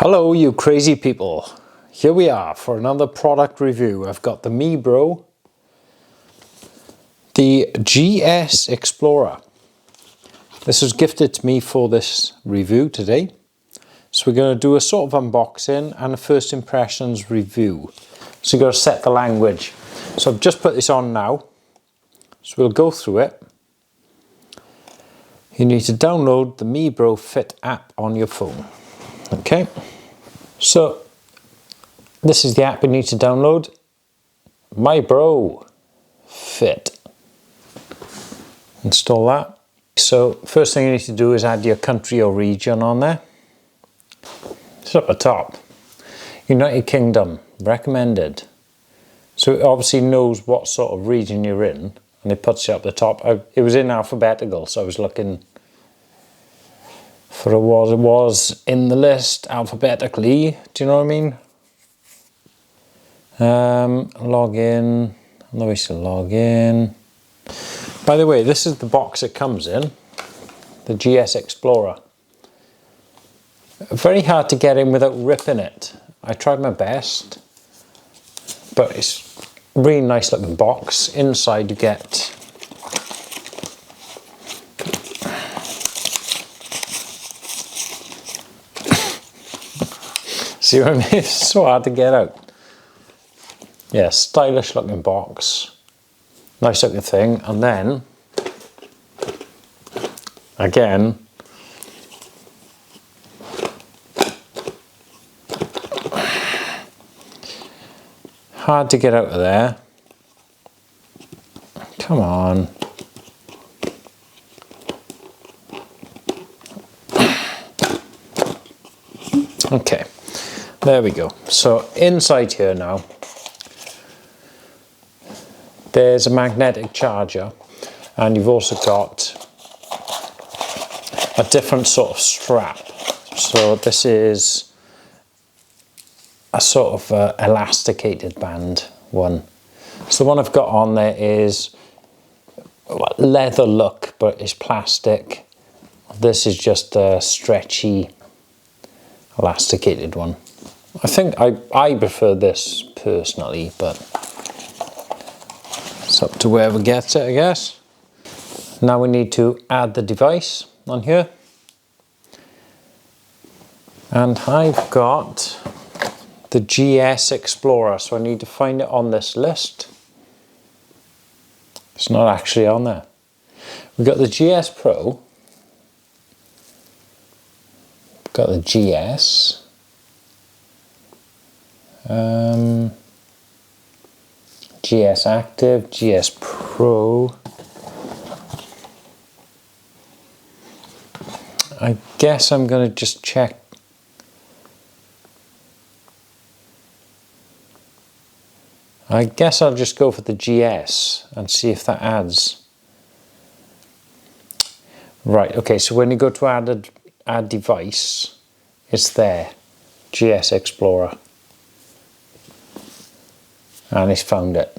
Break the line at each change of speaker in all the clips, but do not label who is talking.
Hello you crazy people, here we are for another product review. I've got the Mibro, the GS Explorer. This was gifted to me for this review today. So we're going to do a sort of unboxing and a first impressions review. So you've got to set the language. So I've just put this on now, so we'll go through it. You need to download the Mibro Fit app on your phone. Okay, so this is the app you need to download. Mibro Fit. Install that. So first thing you need to do is add your country or region on there. It's up the top. United Kingdom, recommended. So it obviously knows what sort of region you're in, and it puts you up the top. It was in alphabetical, so I was looking for it was in the list alphabetically. Do you know what I mean? Log in. Let me see, log in. By the way, this is the box it comes in, the GS Explorer. Very hard to get in without ripping it. I tried my best, but it's a really nice looking box. Inside you get see what I mean? It's so hard to get out. Yeah, stylish looking box. Nice looking thing. And then, again, hard to get out of there. Come on. Okay. There we go. So inside here now, there's a magnetic charger, and you've also got a different sort of strap. So this is a sort of elasticated band one. So the one I've got on there is leather look, but it's plastic. This is just a stretchy elasticated one. I think I prefer this personally, but it's up to whoever gets it, I guess. Now we need to add the device on here. And I've got the GS Explorer, so I need to find it on this list. It's not actually on there. We've got the GS Pro. We've got the GS. GS Active, GS Pro. I guess I'm going to just check. I guess I'll just go for the GS and see if that adds. Right, okay, so when you go to add device, it's there, GS Explorer. And it's found it.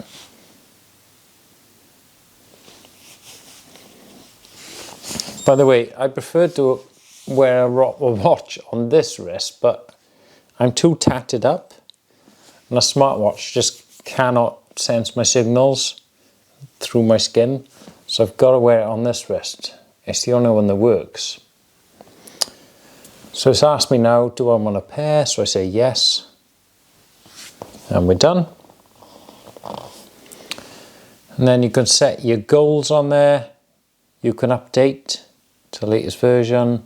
By the way, I prefer to wear a watch on this wrist, but I'm too tatted up, and a smartwatch just cannot sense my signals through my skin, so I've got to wear it on this wrist. It's the only one that works. So it's asked me now, do I want a pair? So I say yes, and we're done. And then you can set your goals on there. You can update to the latest version.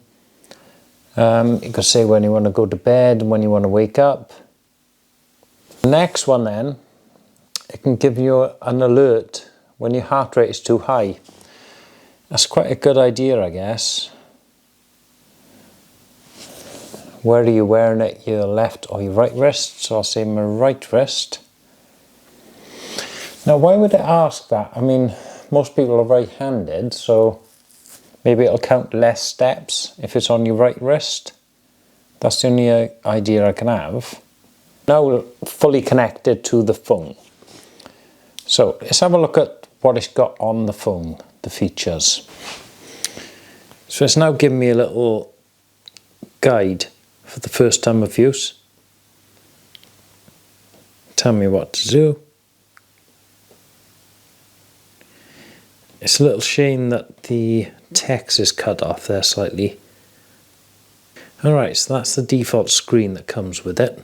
You can say when you want to go to bed and when you want to wake up. The next one then, it can give you an alert when your heart rate is too high. That's quite a good idea, I guess. Where are you wearing it? Your left or your right wrist? So I'll say my right wrist. Now, why would it ask that? I mean, most people are right-handed, so maybe it'll count less steps if it's on your right wrist. That's the only idea I can have. Now we're fully connected to the phone. So let's have a look at what it's got on the phone, the features. So it's now giving me a little guide for the first time of use. Tell me what to do. It's a little shame that the text is cut off there slightly. Alright, so that's the default screen that comes with it.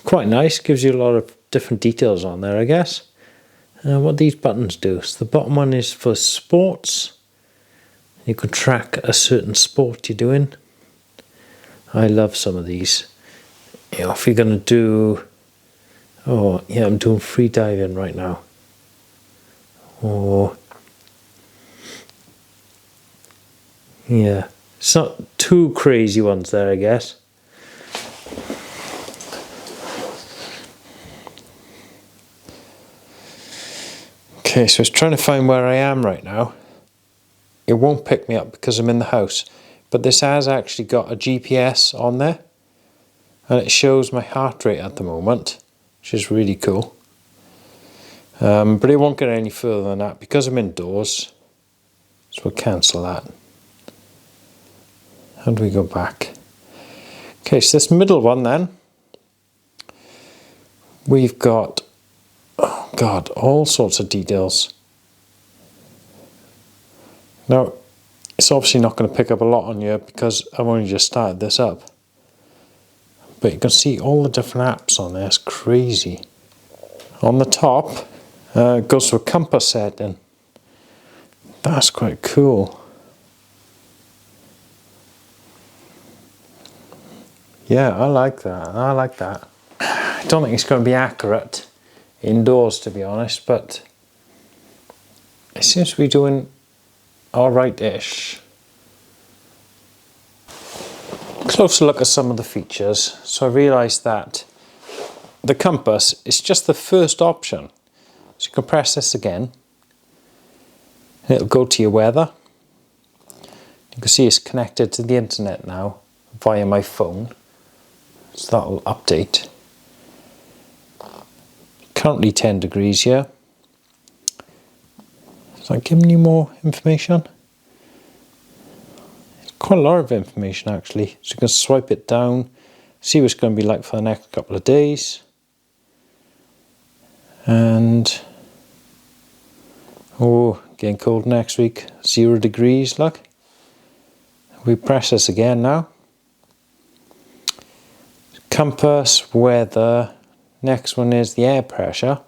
Quite nice, gives you a lot of different details on there, I guess. What these buttons do, so the bottom one is for sports. You can track a certain sport you're doing. I love some of these. You know, if you're going to do... Oh, yeah, I'm doing free diving right now. Or... Yeah, it's not too crazy ones there, I guess. Okay, so it's trying to find where I am right now. It won't pick me up because I'm in the house. But this has actually got a GPS on there. And it shows my heart rate at the moment, which is really cool. But it won't get any further than that because I'm indoors. So we'll cancel that. How do we go back? Okay, so this middle one then. We've got... Oh God, all sorts of details. Now, it's obviously not going to pick up a lot on you because I've only just started this up. But you can see all the different apps on there, it's crazy. On the top, it goes to a compass setting. That's quite cool. Yeah, I like that, I like that. I don't think it's going to be accurate indoors, to be honest, but it seems to be doing alright-ish. Closer look at some of the features. So I realised that the compass is just the first option. So you can press this again. And it'll go to your weather. You can see it's connected to the internet now via my phone. So that'll update. Currently 10 degrees here. Is that giving you more information? Quite a lot of information actually. So you can swipe it down, see what it's going to be like for the next couple of days. And oh, getting cold next week. 0 degrees, look. We press this again now. Compass, weather. Next one is the air pressure.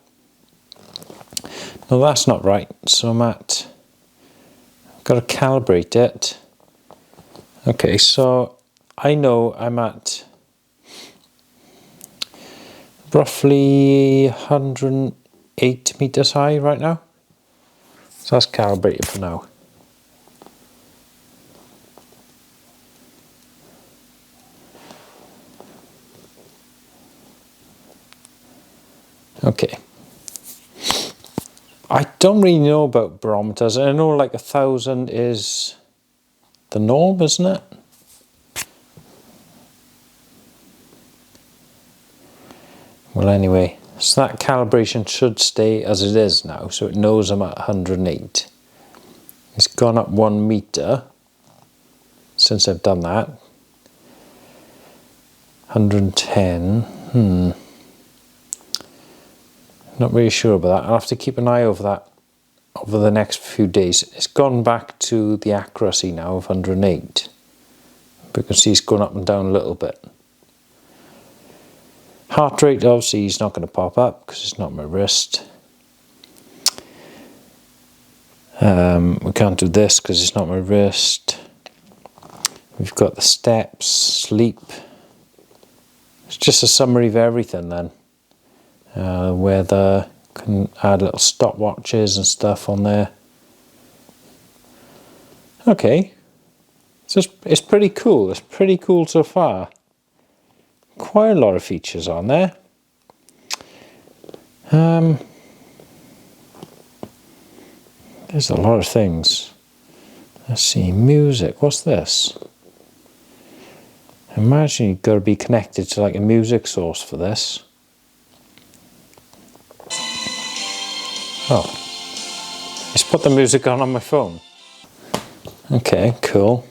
No, that's not right. So I've got to calibrate it. Okay, so I know I'm at roughly 108 meters high right now. So that's calibrated for now. Okay. I don't really know about barometers. I know like 1,000 is the norm, isn't it? Well, anyway, so that calibration should stay as it is now, so it knows I'm at 108. It's gone up 1 meter since I've done that. 110. Not really sure about that. I'll have to keep an eye over that over the next few days. It's gone back to the accuracy now of 108. But you can see it's going up and down a little bit. Heart rate, obviously, is not going to pop up because it's not my wrist. We can't do this because it's not my wrist. We've got the steps, sleep. It's just a summary of everything then. Weather, can add little stopwatches and stuff on there. Okay, so it's pretty cool. It's pretty cool so far. Quite a lot of features on there. There's a lot of things. Let's see, music. What's this? I imagine you've got to be connected to like a music source for this. Oh, just put the music on my phone. Okay, cool.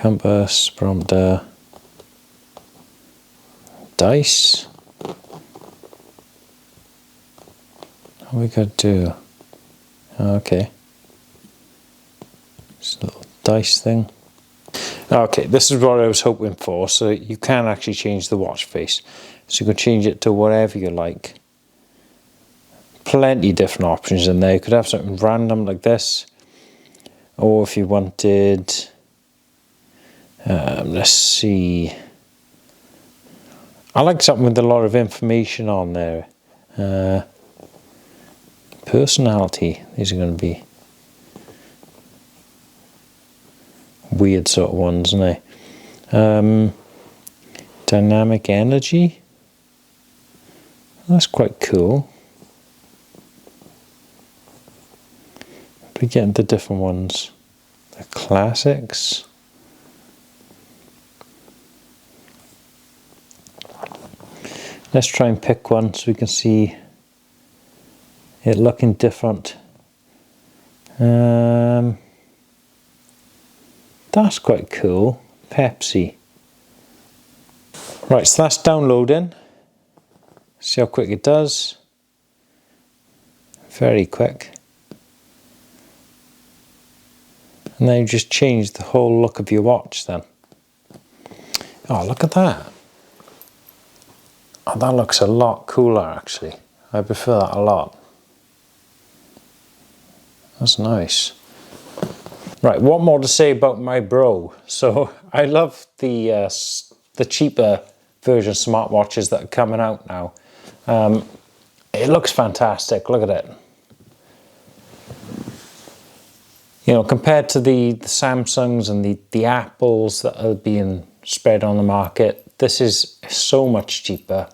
compass, barometer, dice. What we got to do? Okay. Just a little dice thing. Okay, this is what I was hoping for. So you can actually change the watch face. So you can change it to whatever you like. Plenty different options in there. You could have something random like this. Or if you wanted, let's see. I like something with a lot of information on there. Personality. These are going to be weird sort of ones, aren't they? Dynamic energy. That's quite cool. We get the different ones. The classics. Let's try and pick one so we can see it looking different. That's quite cool. Pepsi. Right, so that's downloading. See how quick it does. Very quick. And then you just change the whole look of your watch then. Oh, look at that. Oh, that looks a lot cooler actually. I prefer that a lot. That's nice. Right, what more to say about Mibro? So I love the cheaper version smartwatches that are coming out now. It looks fantastic. Look at it. You know, compared to the Samsungs and the Apples that are being spread on the market, this is so much cheaper.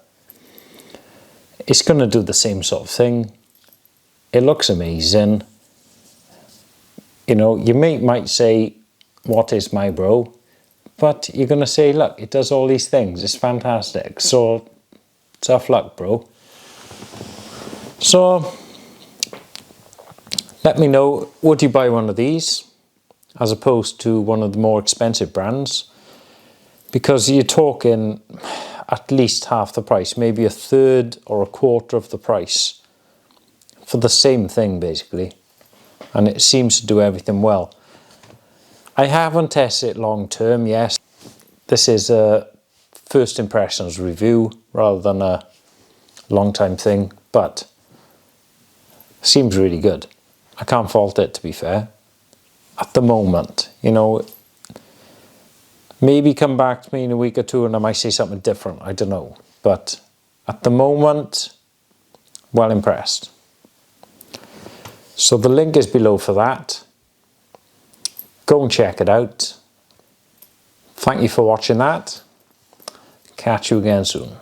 It's going to do the same sort of thing. It looks amazing. You know, you might say, what is Mibro? But you're going to say, look, it does all these things. It's fantastic. So, tough luck, bro. So, let me know, would you buy one of these as opposed to one of the more expensive brands? Because you're talking at least half the price, maybe a third or a quarter of the price for the same thing basically. And it seems to do everything well. I haven't tested it long term, yes. This is a first impressions review rather than a long time thing, but seems really good. I can't fault it, to be fair. At the moment, you know, maybe come back to me in a week or two and I might say something different, I don't know. But at the moment, well impressed. So the link is below for that. Go and check it out. Thank you for watching that. Catch you again soon.